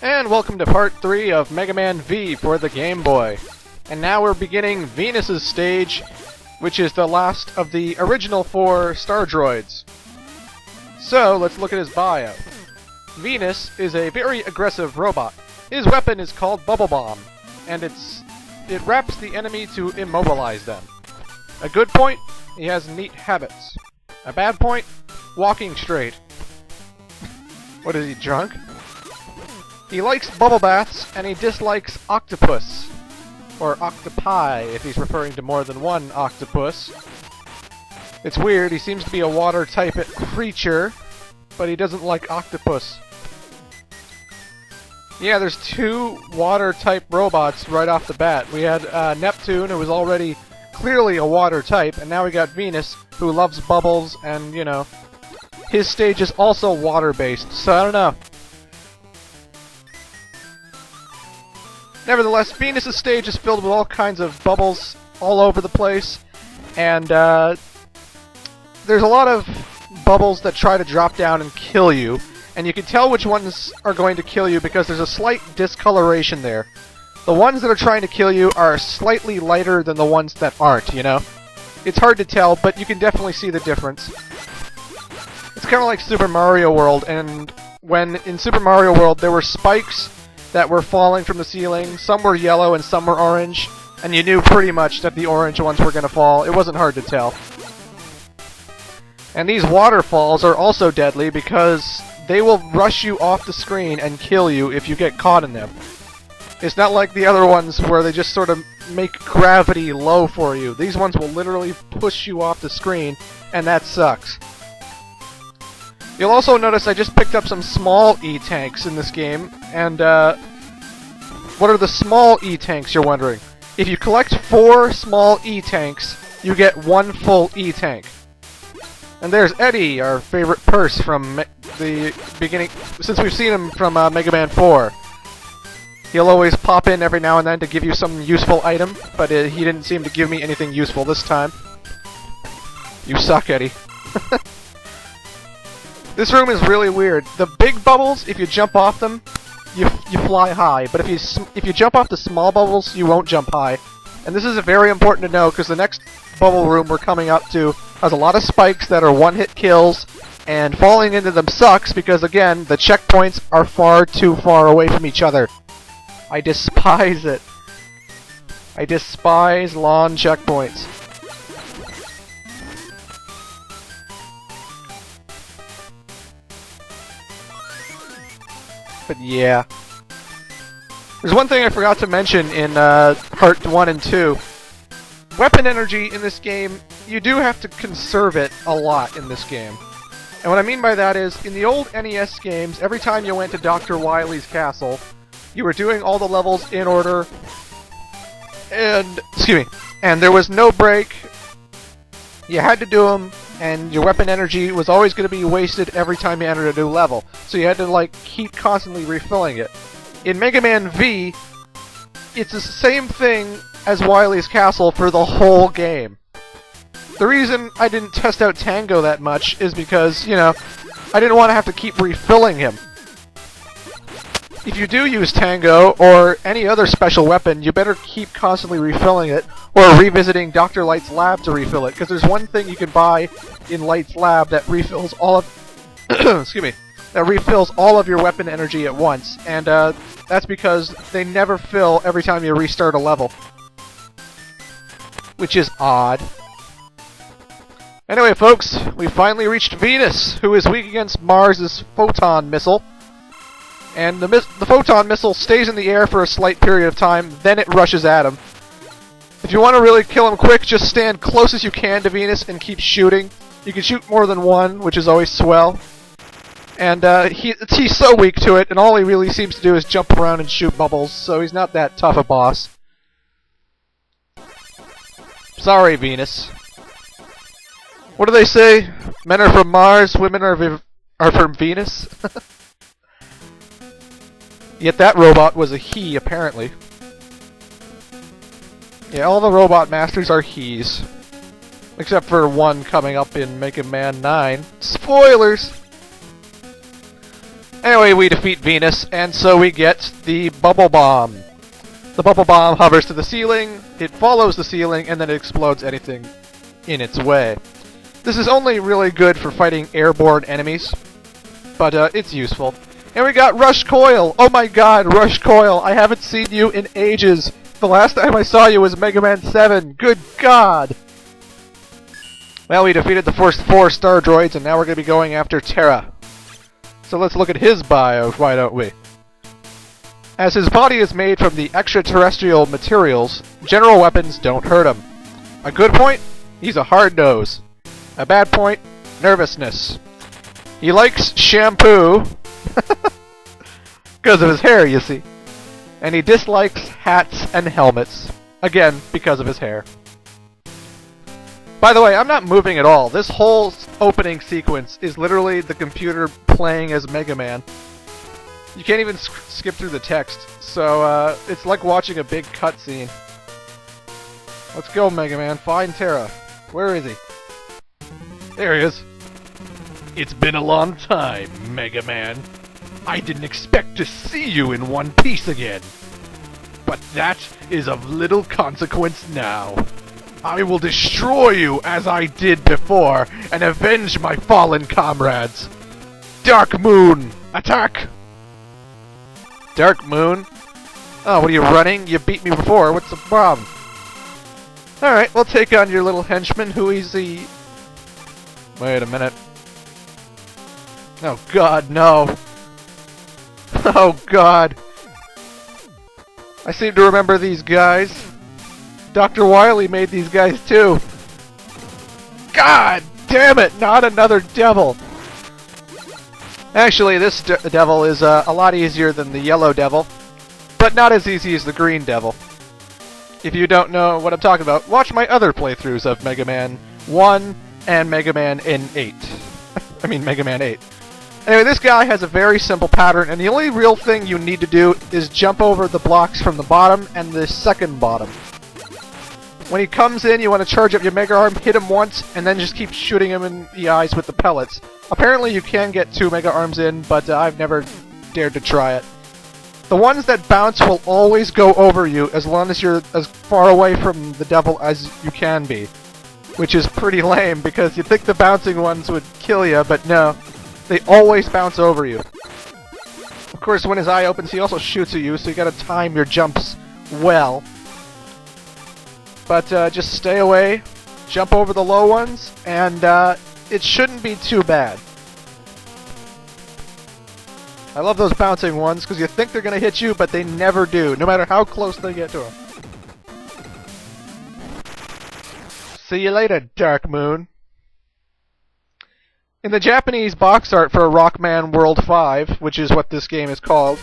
And welcome to part 3 of Mega Man V for the Game Boy. And now we're beginning Venus's stage, which is the last of the original 4 star droids. So, let's look at his bio. Venus is a very aggressive robot. His weapon is called Bubble Bomb, and it wraps the enemy to immobilize them. A good point, he has neat habits. A bad point, walking straight. What is he, drunk? He likes bubble baths, and he dislikes octopus. Or octopi, if he's referring to more than one octopus. It's weird, he seems to be a water-type creature, but he doesn't like octopus. Yeah, there's 2 water-type robots right off the bat. We had Neptune, who was already clearly a water-type, and now we got Venus, who loves bubbles, and, you know, his stage is also water-based, so I don't know. Nevertheless, Venus' stage is filled with all kinds of bubbles all over the place, and there's a lot of bubbles that try to drop down and kill you, and you can tell which ones are going to kill you because there's a slight discoloration there. The ones that are trying to kill you are slightly lighter than the ones that aren't, you know? It's hard to tell, but you can definitely see the difference. It's kind of like Super Mario World, and when in Super Mario World there were spikes that were falling from the ceiling. Some were yellow and some were orange, and you knew pretty much that the orange ones were going to fall. It wasn't hard to tell. And these waterfalls are also deadly because they will rush you off the screen and kill you if you get caught in them. It's not like the other ones where they just sort of make gravity low for you. These ones will literally push you off the screen, and that sucks. You'll also notice I just picked up some small E-tanks in this game, and what are the small E-tanks, you're wondering? If you collect 4 small E-tanks, you get 1 full E-tank. And there's Eddie, our favorite purse from the beginning, since we've seen him from Mega Man 4. He'll always pop in every now and then to give you some useful item, but he didn't seem to give me anything useful this time. You suck, Eddie. This room is really weird. The big bubbles, if you jump off them, you fly high. But if you jump off the small bubbles, you won't jump high. And this is very important to know because the next bubble room we're coming up to has a lot of spikes that are one-hit kills, and falling into them sucks because, again, the checkpoints are far too far away from each other. I despise it. I despise lawn checkpoints. But yeah. There's one thing I forgot to mention in Part 1 and 2. Weapon energy in this game, you do have to conserve it a lot in this game. And what I mean by that is, in the old NES games, every time you went to Dr. Wily's castle, you were doing all the levels in order, and, and there was no break. You had to do them, and your weapon energy was always going to be wasted every time you entered a new level. So you had to, like, keep constantly refilling it. In Mega Man V, it's the same thing as Wily's Castle for the whole game. The reason I didn't test out Tango that much is because, you know, I didn't want to have to keep refilling him. If you do use Tango, or any other special weapon, you better keep constantly refilling it, or revisiting Dr. Light's lab to refill it, because there's one thing you can buy in Light's lab that refills all of... that refills all of your weapon energy at once, and that's because they never fill every time you restart a level. Which is odd. Anyway, folks, we finally reached Venus, who is weak against Mars' photon missile. And the photon missile stays in the air for a slight period of time, then it rushes at him. If you want to really kill him quick, just stand close as you can to Venus and keep shooting. You can shoot more than one, which is always swell. And he's so weak to it, and all he really seems to do is jump around and shoot bubbles, so he's not that tough a boss. Sorry, Venus. What do they say? Men are from Mars, women are from Venus? Yet that robot was a he, apparently. Yeah, all the robot masters are he's. Except for one coming up in Mega Man 9. Spoilers! Anyway, we defeat Venus, and so we get the Bubble Bomb. The Bubble Bomb hovers to the ceiling, it follows the ceiling, and then it explodes anything in its way. This is only really good for fighting airborne enemies, but it's useful. And we got Rush Coil! Oh my god, Rush Coil! I haven't seen you in ages! The last time I saw you was Mega Man 7! Good god! Well, we defeated the first 4 star droids, and now we're going to be going after Terra. So let's look at his bio, why don't we? As his body is made from the extraterrestrial materials, general weapons don't hurt him. A good point? He's a hard nose. A bad point? Nervousness. He likes shampoo. Because of his hair, you see. And he dislikes hats and helmets. Again, because of his hair. By the way, I'm not moving at all. This whole opening sequence is literally the computer playing as Mega Man. You can't even skip through the text, so it's like watching a big cutscene. Let's go, Mega Man. Find Terra. Where is he? There he is. It's been a long time, Mega Man. I didn't expect to see you in one piece again. But that is of little consequence now. I will destroy you as I did before, and avenge my fallen comrades. Dark Moon, attack! Dark Moon? Oh, what are you running? You beat me before, what's the problem? Alright, we'll take on your little henchman. Who is he? Wait a minute. Oh god, no. Oh god. I seem to remember these guys. Dr. Wily made these guys too. God damn it, not another devil. Actually, this devil is a lot easier than the yellow devil, but not as easy as the green devil. If you don't know what I'm talking about, watch my other playthroughs of Mega Man 1 and Mega Man N8. I mean Mega Man 8. Anyway, this guy has a very simple pattern, and the only real thing you need to do is jump over the blocks from the bottom and the second bottom. When he comes in, you want to charge up your Mega Arm, hit him once, and then just keep shooting him in the eyes with the pellets. Apparently you can get 2 Mega Arms in, but I've never dared to try it. The ones that bounce will always go over you as long as you're as far away from the devil as you can be. Which is pretty lame, because you'd think the bouncing ones would kill you, but no. They always bounce over you. Of course, when his eye opens, he also shoots at you, so you gotta time your jumps well. But just stay away, jump over the low ones, and it shouldn't be too bad. I love those bouncing ones, because you think they're going to hit you, but they never do, no matter how close they get to them. See you later, Dark Moon. In the Japanese box art for Rockman World 5, which is what this game is called,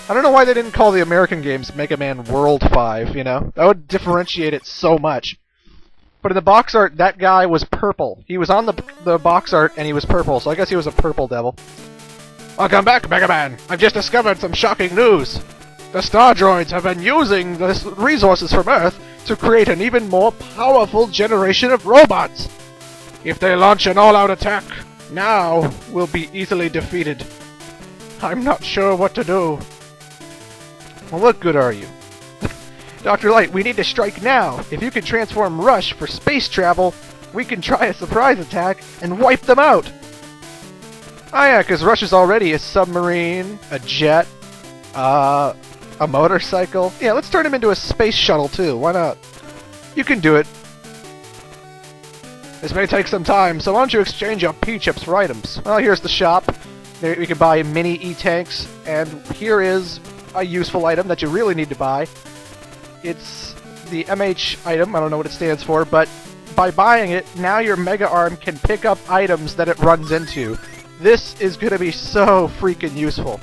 I don't know why they didn't call the American games Mega Man World 5, you know? That would differentiate it so much. But in the box art, that guy was purple. He was on the box art, and he was purple, so I guess he was a purple devil. Welcome back, Mega Man! I've just discovered some shocking news! The Star Droids have been using the resources from Earth to create an even more powerful generation of robots! If they launch an all-out attack, now we'll be easily defeated. I'm not sure what to do. Well, what good are you? Dr. Light, we need to strike now. If you can transform Rush for space travel, we can try a surprise attack and wipe them out. Oh yeah, because Rush is already a submarine, a jet, a motorcycle. Yeah, let's turn him into a space shuttle too. Why not? You can do it. This may take some time, so why don't you exchange your P-chips for items? Well, here's the shop. There you can buy mini E-tanks, and here is a useful item that you really need to buy. It's the MH item, I don't know what it stands for, but by buying it, now your Mega Arm can pick up items that it runs into. This is going to be so freaking useful.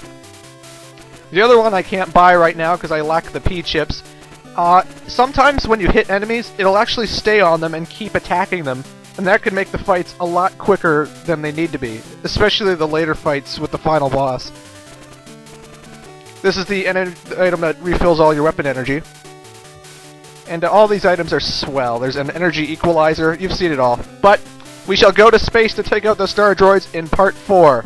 The other one I can't buy right now because I lack the P-chips. Sometimes when you hit enemies, it'll actually stay on them and keep attacking them, and that could make the fights a lot quicker than they need to be, especially the later fights with the final boss. This is the item that refills all your weapon energy. And all these items are swell. There's an energy equalizer. You've seen it all. But we shall go to space to take out the Star Droids in Part 4.